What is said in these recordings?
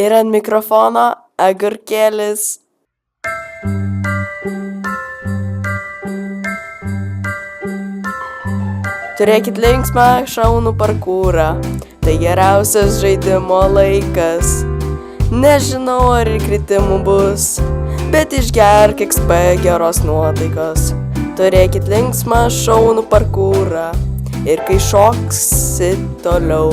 Ir ant mikrofono agurkėlis. Turėkit linksmą šaunų parkūrą, tai geriausias žaidimo laikas. Nežinau, ar ir kritimų bus, bet išgerk XP geros nuotaikos. Turėkit linksmą šaunų parkūrą ir kai šoksi toliau.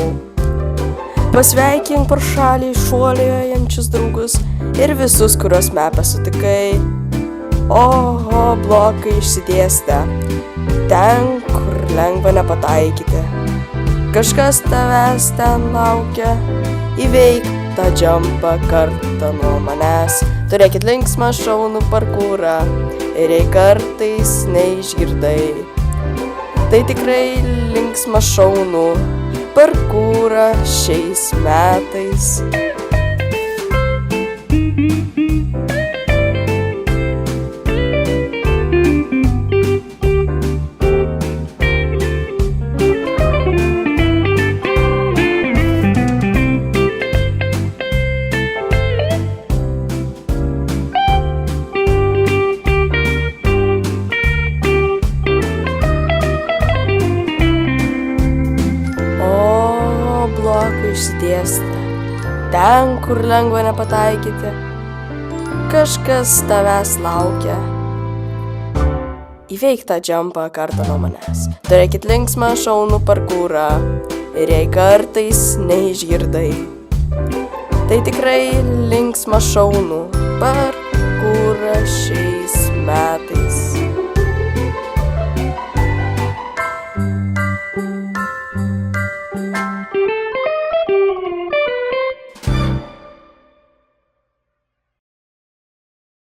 Pasveikink pro šalį šuoliuojančius draugus ir visus, kuriuos mepę sutikai. Oho, blokai išsidėstę, ten, kur lengva nepataikyti. Kažkas tavęs ten laukia, įveik tą džampą kartą nuo manęs. Turėkit linksmą šaunų parkūrą ir jei kartais neišgirdai, tai tikrai linksmą šaunų parkūrą šiais metais. Blokai išsidėstę, ten, kur lengva nepataikyti. Kažkas tavęs laukia, įveik tą džampą kartą nuo manęs. Turėkit linksmą šaunų parkūrą ir jei kartais neišgirdai, tai tikrai linksmą šaunų parkūrą šiais metais.